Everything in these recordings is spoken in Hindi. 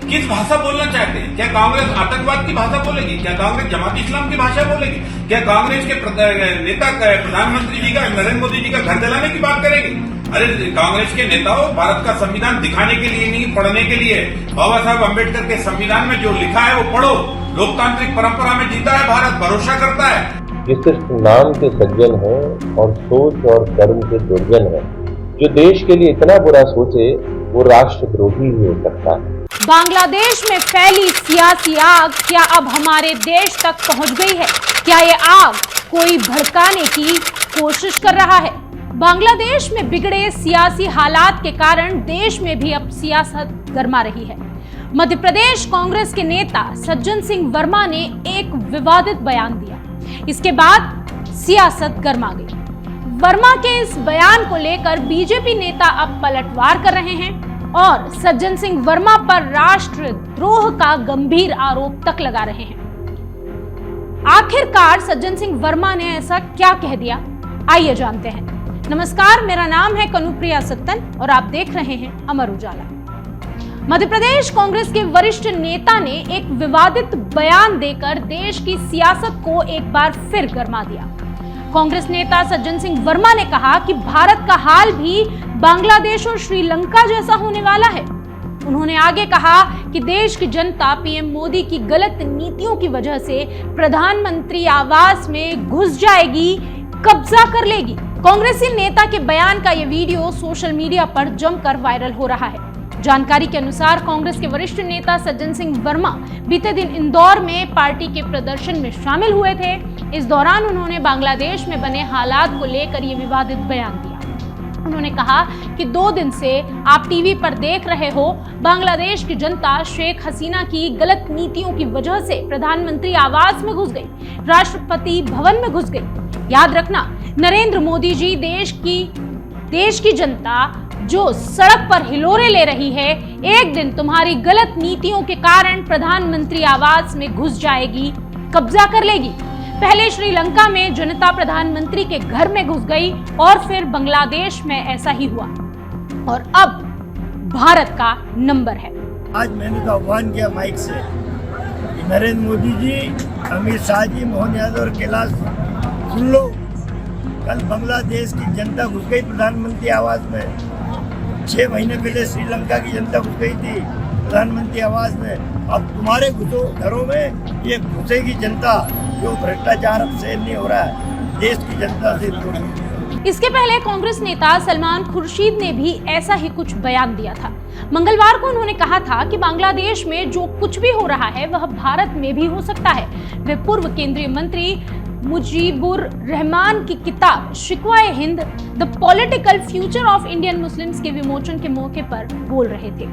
किस भाषा बोलना चाहते हैं? क्या कांग्रेस आतंकवाद की भाषा बोलेगी? क्या कांग्रेस जमात इस्लाम की भाषा बोलेगी? क्या कांग्रेस के नेता प्रधानमंत्री जी का, नरेंद्र मोदी जी का घर जलाने की बात करेंगे? अरे कांग्रेस के नेताओं, भारत का संविधान दिखाने के लिए नहीं, पढ़ने के लिए। बाबा साहब अम्बेडकर के संविधान में जो लिखा है वो पढ़ो। लोकतांत्रिक परंपरा में जीता है भारत, भरोसा करता है। ये सिर्फ नाम के सज्जन हैं और सोच और कर्म के दुर्जन हैं। जो देश के लिए इतना बुरा सोचे वो राष्ट्रद्रोही ही हो सकता है। बांग्लादेश में फैली सियासी आग क्या अब हमारे देश तक पहुंच गई है? क्या ये आग कोई भड़काने की कोशिश कर रहा है? बांग्लादेश में बिगड़े सियासी हालात के कारण देश में भी अब सियासत गर्मा रही है। मध्य प्रदेश कांग्रेस के नेता सज्जन सिंह वर्मा ने एक विवादित बयान दिया। इसके बाद सियासत गर्मा गई। वर्मा के इस बयान को लेकर बीजेपी नेता अब पलटवार कर रहे हैं और सज्जन सिंह वर्मा पर राष्ट्रद्रोह का गंभीर आरोप तक लगा रहे हैं। आखिरकार सज्जन सिंह वर्मा ने ऐसा क्या कह दिया, आइए जानते हैं। नमस्कार, मेरा नाम है कनुप्रिया सत्तन और आप देख रहे हैं अमर उजाला। मध्य प्रदेश कांग्रेस के वरिष्ठ नेता ने एक विवादित बयान देकर देश की सियासत को एक बार फिर गरमा दिया। कांग्रेस नेता सज्जन सिंह वर्मा ने कहा कि भारत का हाल भी बांग्लादेश और श्रीलंका जैसा होने वाला है। उन्होंने आगे कहा कि देश की जनता पीएम मोदी की गलत नीतियों की वजह से प्रधानमंत्री आवास में घुस जाएगी, कब्जा कर लेगी। कांग्रेसी नेता के बयान का यह वीडियो सोशल मीडिया पर जमकर वायरल हो रहा है। जानकारी के अनुसार कांग्रेस के वरिष्ठ नेता सज्जन सिंह वर्मा बीते दिन इंदौर में पार्टी के प्रदर्शन में शामिल हुए थे। इस दौरान उन्होंने बांग्लादेश में बने हालात को लेकर यह विवादित बयान दिया। उन्होंने कहा कि 2 दिन से आप टीवी पर देख रहे हो, बांग्लादेश की जनता शेख हसीना की गलत नीतियों की वजह से प्रधानमंत्री आवास में घुस गई, राष्ट्रपति भवन में घुस गई। याद रखना, नरेंद्र मोदी जी देश की जनता जो सड़क पर हिलोरे ले रही है, एक दिन तुम्हारी गलत नीतियों के कारण प्रधानमंत्री आवास में घुस जाएगी, कब्जा कर लेगी। पहले श्रीलंका में जनता प्रधानमंत्री के घर में घुस गई और फिर बांग्लादेश में ऐसा ही हुआ और अब भारत का नंबर है। आज मैंने तो आह्वान किया माइक से, नरेंद्र मोदी जी, अमित शाह जी, मोहन यादव और कैलाश, सुन लो, कल बांग्लादेश की जनता घुस गई प्रधानमंत्री आवास में। 6 महीने पहले श्रीलंका की जनता घुस गई थी प्रधानमंत्री आवास में। अब तुम्हारे घरों में ये घुसेगी जनता, जो भ्रष्टाचार अब सहन नहीं हो रहा है देश की जनता से। इसके पहले कांग्रेस नेता सलमान खुर्शीद ने भी ऐसा ही कुछ बयान दिया था। मंगलवार को उन्होंने कहा था कि बांग्लादेश में जो कुछ भी हो रहा है वह भारत में भी हो सकता है। वे पूर्व केंद्रीय मंत्री मुजीबुर रहमान की किताब Shikwae Hind the political future of Indian Muslims के विमोचन के मौके पर बोल रहे थे।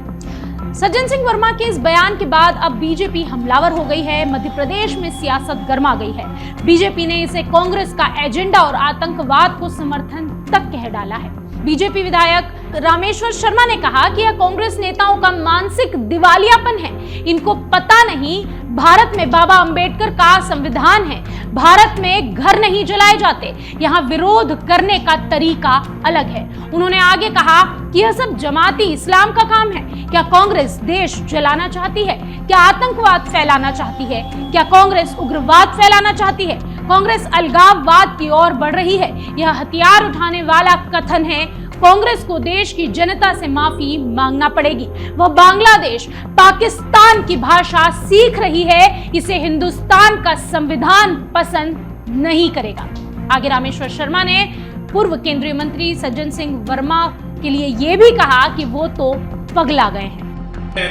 सज्जन सिंह वर्मा के इस बयान के बाद अब बीजेपी हमलावर हो गई है। मध्य प्रदेश में सियासत गर्मा गई है। बीजेपी ने इसे कांग्रेस का एजेंडा और आतंकवाद को समर्थन तक कह डाला है। बीजेपी विधायक रामेश्वर शर्मा ने कहा कि यह कांग्रेस नेताओं का मानसिक दिवालियापन है। इनको पता नहीं भारत में बाबा अंबेडकर का संविधान है। भारत में घर नहीं जलाए जाते, यहाँ विरोध करने का तरीका अलग है। उन्होंने आगे कहा कि यह सब जमाती इस्लाम का काम है। क्या कांग्रेस देश जलाना चाहती है? क्या आतंकवाद फैलाना चाहती है? क्या कांग्रेस उग्रवाद फैलाना चाहती है? कांग्रेस अलगाववाद की ओर बढ़ रही है। यह हथियार उठाने वाला कथन है। कांग्रेस को देश की जनता से माफी मांगना पड़ेगी। वह बांग्लादेश, पाकिस्तान की भाषा सीख रही है। इसे हिंदुस्तान का संविधान पसंद नहीं करेगा। आगे रामेश्वर शर्मा ने पूर्व केंद्रीय मंत्री सज्जन सिंह वर्मा के लिए यह भी कहा कि वो तो पगला गए हैं।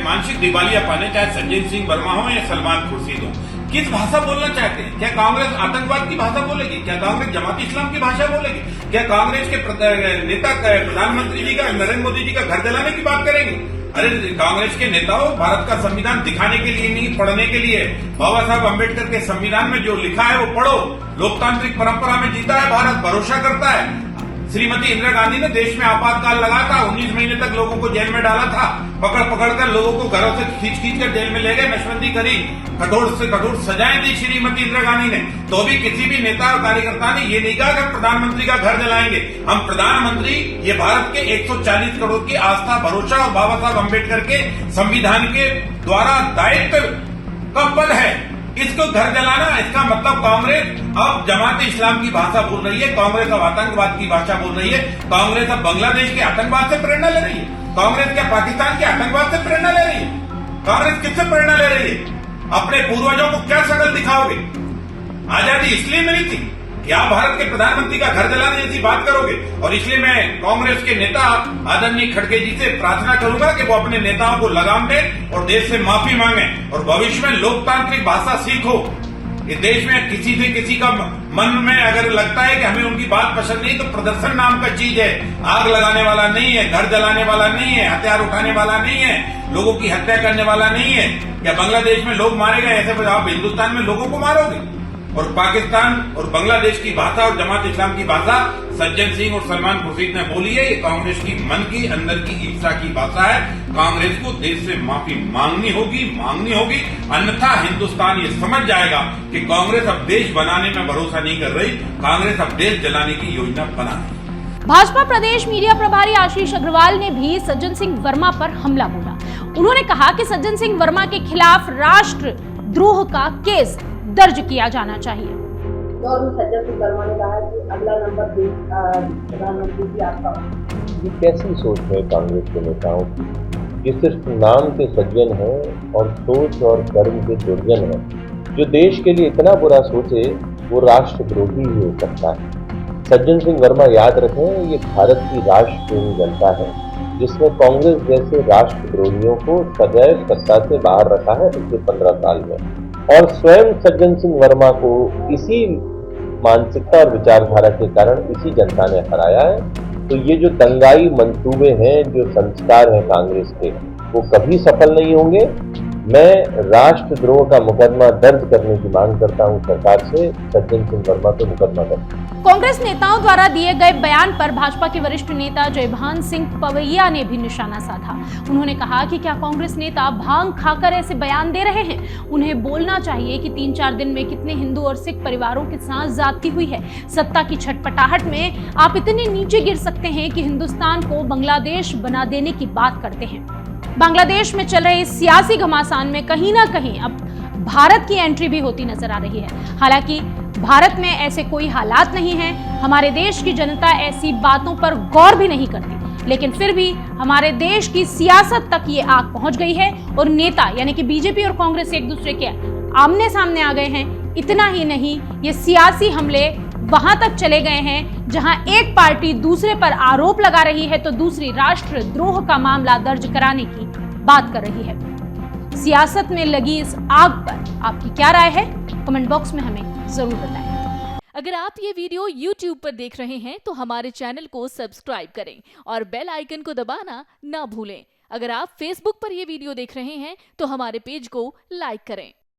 मानसिक दिवालियापन है, चाहे सज्जन सिंह वर्मा हो या सलमान खुर्शीद हो। किस भाषा बोलना चाहते हैं? क्या कांग्रेस आतंकवाद की भाषा बोलेगी? क्या कांग्रेस जमात इस्लाम की भाषा बोलेगी? क्या कांग्रेस के नेता प्रधानमंत्री जी का, नरेंद्र मोदी जी का घर जलाने की बात करेंगे? अरे कांग्रेस के नेताओं, भारत का संविधान दिखाने के लिए नहीं, पढ़ने के लिए। बाबा साहब अम्बेडकर के संविधान में जो लिखा है वो पढ़ो। लोकतांत्रिक परंपरा में जीता है भारत, भरोसा करता है। श्रीमती इंदिरा गांधी ने देश में आपातकाल लगाया था, 19 महीने तक लोगों को जेल में डाला था, पकड़ कर लोगों को घरों से खींच कर जेल में ले गए, नशबंदी करी, कठोर से कठोर सजाएं दी श्रीमती इंदिरा गांधी ने। तो भी किसी भी नेता और कार्यकर्ता ने ये नहीं कहा कि प्रधानमंत्री का घर जलाएंगे। हम प्रधानमंत्री ये भारत के 140 करोड़ की आस्था, भरोसा और बाबा साहब अम्बेडकर के संविधान के द्वारा दायित्व का पद है, इसको घर जलाना, इसका मतलब कांग्रेस अब जमात इस्लाम की भाषा बोल रही है, कांग्रेस अब आतंकवाद की भाषा बोल रही है, कांग्रेस अब बांग्लादेश के आतंकवाद से प्रेरणा ले रही है, कांग्रेस क्या पाकिस्तान के आतंकवाद से प्रेरणा ले रही है? कांग्रेस किससे प्रेरणा ले रही है? अपने पूर्वजों को क्या शक्ल दिखाओगे? आजादी इसलिए मिली थी कि आप भारत के प्रधानमंत्री का घर जलाने जैसी बात करोगे। और इसलिए मैं कांग्रेस के नेता आदरणीय खड़गे जी से प्रार्थना करूंगा कि वो अपने नेताओं को लगाम दें और देश से माफी मांगे और भविष्य में लोकतांत्रिक भाषा सीखो। इस देश में किसी से किसी का मन में अगर लगता है कि हमें उनकी बात पसंद नहीं, तो प्रदर्शन नाम का चीज है, आग लगाने वाला नहीं है, घर जलाने वाला नहीं है, हथियार उठाने वाला नहीं है, लोगों की हत्या करने वाला नहीं है। या बांग्लादेश में लोग मारे गए, ऐसे आप हिंदुस्तान में लोगों को मारोगे? और पाकिस्तान और बांग्लादेश की भाषा और जमात इस्लाम की भाषा सज्जन सिंह और सलमान खुर्शीद ने बोली है, ये कांग्रेस की मन की अंदर की इच्छा की भाषा है। कांग्रेस को देश से माफी मांगनी होगी, अन्यथा हिंदुस्तान ये समझ जाएगा कि कांग्रेस अब देश बनाने में भरोसा नहीं कर रही, कांग्रेस अब देश जलाने की योजना बना रही। भाजपा प्रदेश मीडिया प्रभारी आशीष अग्रवाल ने भी सज्जन सिंह वर्मा पर हमला बोला। उन्होंने कहा कि सज्जन सिंह वर्मा के खिलाफ राष्ट्रद्रोह का केस दर्ज किया जाना चाहिए। और सज्जन सिंह वर्मा ने कहा कि अगला नंबर प्रधानमंत्री की आपका। ये कैसी सोच है कांग्रेस के नेताओं की? ये सिर्फ नाम के सज्जन हैं और सोच और कर्म के दुर्जन हैं। जो देश के लिए इतना बुरा सोचे वो राष्ट्रद्रोही ही हो सकता है। सज्जन सिंह वर्मा याद रखें, ये भारत की राष्ट्रप्रेमी जनता है जिसने कांग्रेस जैसे राष्ट्रद्रोहियों को सदैव सत्ता से बाहर रखा है पिछले 15 साल में। और स्वयं सज्जन सिंह वर्मा को इसी मानसिकता और विचारधारा के कारण इसी जनता ने हराया है। तो ये जो दंगाई मंसूबे हैं, जो संस्कार हैं कांग्रेस के, वो कभी सफल नहीं होंगे। मैं राष्ट्रद्रोह का मुकदमा दर्ज करने की मांग करता हूं सरकार से, सज्जन सिंह वर्मा पे मुकदमा दर्ज। कांग्रेस नेताओं द्वारा दिए गए बयान पर भाजपा के वरिष्ठ नेता जयभान सिंह पवैया ने भी निशाना साधा। उन्होंने कहा कि क्या कांग्रेस नेता भांग खाकर ऐसे बयान दे रहे हैं? उन्हें बोलना चाहिए कि 3-4 दिन में कितने हिंदू और सिख परिवारों के साथ ज्यादती हुई है। सत्ता की छटपटाहट में आप इतने नीचे गिर सकते हैं कि हिंदुस्तान को बांग्लादेश बना देने की बात करते हैं। बांग्लादेश में चल रहे सियासी घमासान में कहीं ना कहीं अब भारत की एंट्री भी होती नजर आ रही है। हालांकि भारत में ऐसे कोई हालात नहीं हैं, हमारे देश की जनता ऐसी बातों पर गौर भी नहीं करती, लेकिन फिर भी हमारे देश की सियासत तक ये आग पहुंच गई है और नेता यानी कि बीजेपी और कांग्रेस एक दूसरे के आमने सामने आ गए हैं। इतना ही नहीं, ये सियासी हमले वहां तक चले गए हैं जहां एक पार्टी दूसरे पर आरोप लगा रही है तो दूसरी राष्ट्रद्रोह का मामला दर्ज कराने की बात कर रही है। सियासत में लगी इस आग पर आपकी क्या राय है? कमेंट बॉक्स में हमें जरूर बताएं। अगर आप ये वीडियो YouTube पर देख रहे हैं तो हमारे चैनल को सब्सक्राइब करें और बेल आइकन को दबाना ना भूलें। अगर आप Facebook पर ये वीडियो देख रहे हैं तो हमारे पेज को लाइक करें।